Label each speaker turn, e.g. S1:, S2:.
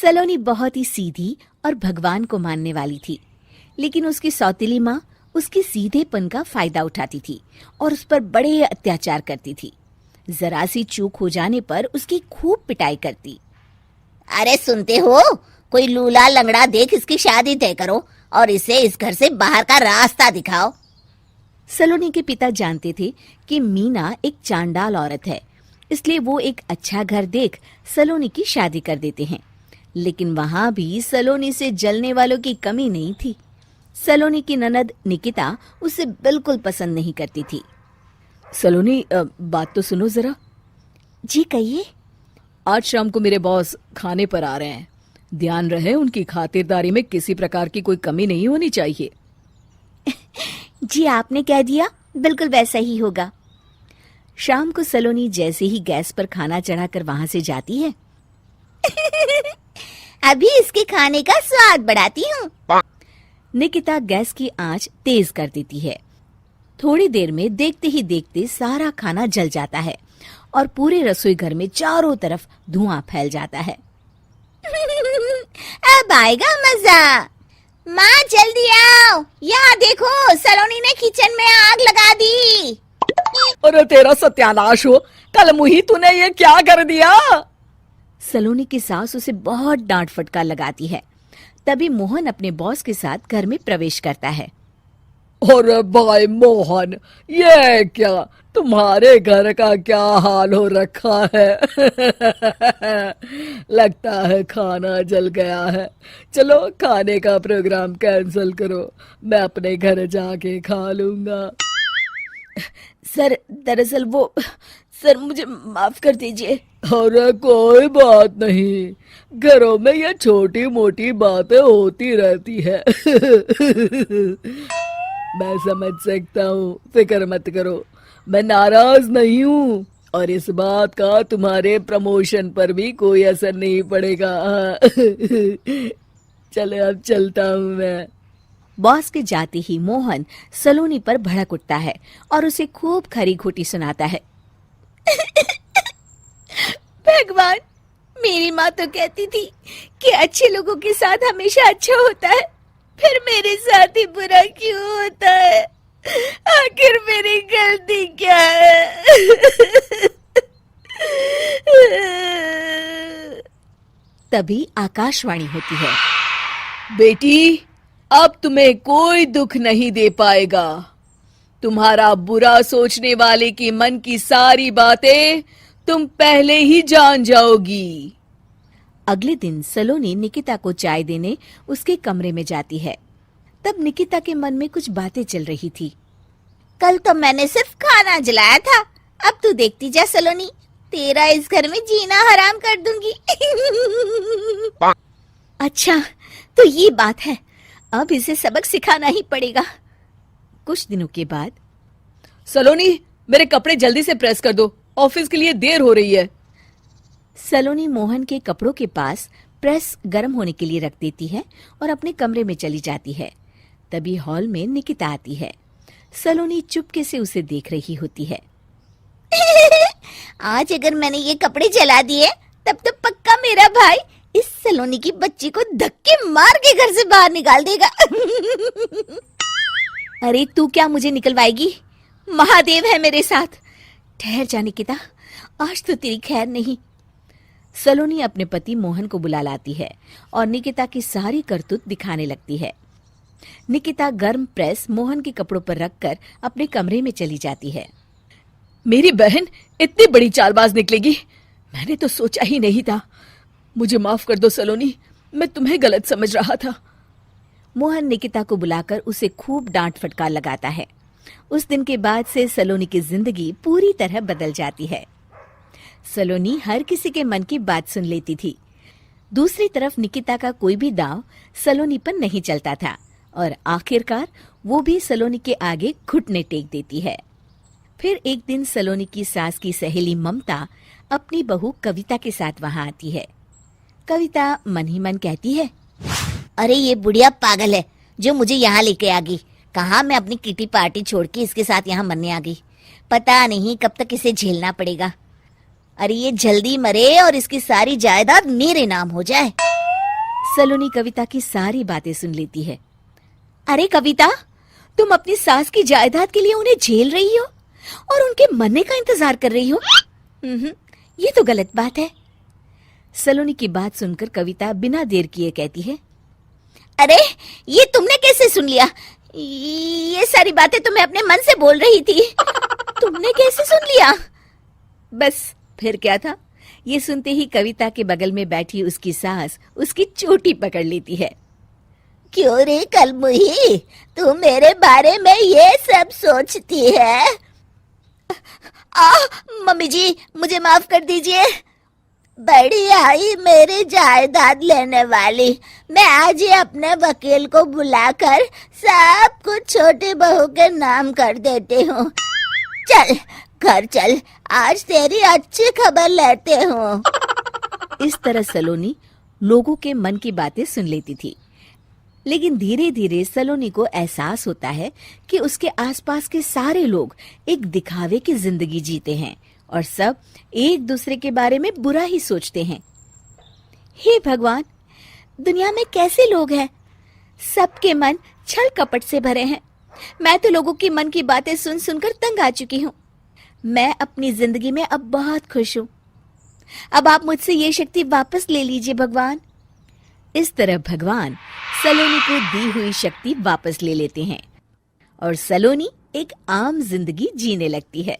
S1: सलोनी बहुत ही सीधी और भगवान को मानने वाली थी, लेकिन उसकी सौतेली माँ उसके सीधेपन का फायदा उठाती थी और उस पर बड़े अत्याचार करती थी। जरा सी चूक हो जाने पर उसकी खूब पिटाई करती।
S2: अरे सुनते हो, कोई लूला लंगड़ा देख इसकी शादी तय करो और इसे इस घर से बाहर का रास्ता दिखाओ।
S1: सलोनी के पिता जानते थे कि मीना एक चांडाल औरत है, इसलिए वो एक अच्छा घर देख सलोनी की शादी कर देते हैं। लेकिन वहां भी सलोनी से जलने वालों की कमी नहीं थी। सलोनी की ननद निकिता उसे बिल्कुल पसंद नहीं करती थी।
S3: सलोनी, बात तो सुनो जरा।
S1: जी कहिए।
S3: आज शाम को मेरे बॉस खाने पर आ रहे हैं। ध्यान रहे उनकी खातिरदारी में किसी प्रकार की कोई कमी नहीं होनी चाहिए।
S1: जी आपने कह दिया, बिल्कुल वैसा ही होगा। शाम को सलोनी जैसे ही गैस पर खाना चढ़ाकर वहां से जाती है
S2: अभी इसके खाने का स्वाद बढ़ाती हूँ।
S1: निकिता गैस की आंच तेज कर देती है। थोड़ी देर में देखते ही देखते सारा खाना जल जाता है और पूरे रसोई घर में चारों तरफ धुआं फैल जाता है।
S2: अब आएगा मजा। माँ जल्दी आओ, यहाँ देखो सलोनी ने किचन में आग लगा दी।
S3: अरे तेरा सत्यानाश हो, कल मुही तूने ये क्या कर दिया?
S1: सलोनी की सास उसे बहुत डांट फटकार लगाती है। तभी मोहन अपने बॉस के साथ घर में प्रवेश करता है।
S3: अरे भाई मोहन, ये क्या तुम्हारे घर का क्या हाल हो रखा है? लगता है खाना जल गया है। चलो खाने का प्रोग्राम कैंसिल करो, मैं अपने घर जाके खा लूंगा।
S1: सर दरअसल सर मुझे माफ कर दीजिए।
S3: अरे कोई बात नहीं, घरों में ये छोटी मोटी बातें होती रहती है। मैं समझ सकता हूँ, फिक्र मत करो, मैं नाराज नहीं हूँ और इस बात का तुम्हारे प्रमोशन पर भी कोई असर नहीं पड़ेगा। चलो अब चलता हूँ मैं।
S1: बॉस के जाते ही मोहन सलोनी पर भड़क उठता है और उसे खूब खरी खोटी सुनाता है। भगवान, मेरी माँ तो कहती थी कि अच्छे लोगों के साथ हमेशा अच्छा होता है, फिर मेरे साथ ही बुरा क्यों होता है? आखिर मेरी गलती क्या है? तभी आकाशवाणी होती है।
S3: बेटी, अब तुम्हें कोई दुख नहीं दे पाएगा। तुम्हारा बुरा सोचने वाले की मन की सारी बातें तुम पहले ही जान जाओगी।
S1: अगले दिन सलोनी निकिता को चाय देने उसके कमरे में जाती है। तब निकिता के मन में कुछ बातें चल रही थी।
S2: कल तो मैंने सिर्फ खाना जलाया था, अब तू देखती जा सलोनी, तेरा इस घर में जीना हराम कर दूंगी।
S1: अच्छा, तो ये बात है, अब इसे सबक सिखाना ही पड़ेगा। कुछ दिनों के बाद,
S3: सलोनी, मेरे कपड़े जल्दी से प्रेस कर दो, ऑफिस के लिए देर हो रही है।
S1: सलोनी मोहन के कपड़ों के पास प्रेस गर्म होने के लिए रख देती है और अपने कमरे में चली जाती है। तभी हॉल में निकिता आती है। सलोनी चुपके से उसे देख रही होती है।
S2: आज अगर मैंने ये कपड़े जला दिए तब तो पक्का मेरा भाई इस सलोनी की बच्ची को धक्के मार के घर से बाहर निकाल देगा।
S1: अरे तू क्या मुझे निकलवाएगी? महादेव है मेरे साथ। ठहर जा निकिता, आज तो तेरी खैर नहीं। सलोनी अपने पति मोहन को बुला लाती है और निकिता की सारी करतूत दिखाने लगती है। निकिता गर्म प्रेस मोहन के कपड़ों पर रखकर अपने कमरे में चली जाती है।
S3: मेरी बहन इतनी बड़ी चालबाज निकलेगी, मैंने तो सोचा ही नहीं था। मुझे माफ कर दो सलोनी, मैं तुम्हें गलत समझ रहा था।
S1: मोहन निकिता को बुलाकर उसे खूब डांट फटकार लगाता है। उस दिन के बाद से सलोनी की जिंदगी पूरी तरह बदल जाती है। सलोनी हर किसी के मन की बात सुन लेती थी। दूसरी तरफ निकिता का कोई भी दांव सलोनी पर नहीं चलता था और आखिरकार वो भी सलोनी के आगे घुटने टेक देती है। फिर एक दिन सलोनी की सास की सहेली ममता अपनी बहू कविता के साथ वहां आती है। कविता मन ही मन कहती है,
S2: अरे ये बुढ़िया पागल है जो मुझे यहाँ लेके आ गई। कहाँ मैं अपनी किटी पार्टी छोड़ के इसके साथ यहाँ मरने आ गई। पता नहीं कब तक इसे झेलना पड़ेगा। अरे ये जल्दी मरे और इसकी सारी जायदाद मेरे नाम हो जाए।
S1: सलोनी कविता की सारी बातें सुन लेती है। अरे कविता, तुम अपनी सास की जायदाद के लिए उन्हें झेल रही हो और उनके मरने का इंतजार कर रही हो। ये तो गलत बात है। सलोनी की बात सुनकर कविता बिना देर किए कहती है,
S2: अरे ये तुमने कैसे सुन लिया? ये सारी बातें तो मैं अपने मन से बोल रही थी।
S1: तुमने कैसे सुन लिया? बस फिर क्या था, ये सुनते ही कविता के बगल में बैठी उसकी सास उसकी चोटी पकड़ लेती है।
S2: क्यों रे कलमुही, तू मेरे बारे में ये सब सोचती है? मम्मी जी, मुझे माफ कर दीजिए। बड़ी आई मेरी जायदाद लेने वाली, मैं आज ही अपने वकील को बुलाकर सब कुछ छोटी बहू के नाम कर देती हूँ। चल घर चल, आज तेरी अच्छी खबर लेते हूँ।
S1: इस तरह सलोनी लोगों के मन की बातें सुन लेती थी, लेकिन धीरे धीरे सलोनी को एहसास होता है कि उसके आसपास के सारे लोग एक दिखावे की जिंदगी जीते हैं और सब एक दूसरे के बारे में बुरा ही सोचते हैं। हे भगवान, दुनिया में कैसे लोग हैं? सबके मन छल कपट से भरे हैं। मैं तो लोगों की मन की बातें सुन सुनकर तंग आ चुकी हूँ। मैं अपनी जिंदगी में अब बहुत खुश हूँ। अब आप मुझसे ये शक्ति वापस ले लीजिए भगवान। इस तरह भगवान सलोनी को दी हुई शक्ति वापस ले लेते हैं और सलोनी एक आम जिंदगी जीने लगती है।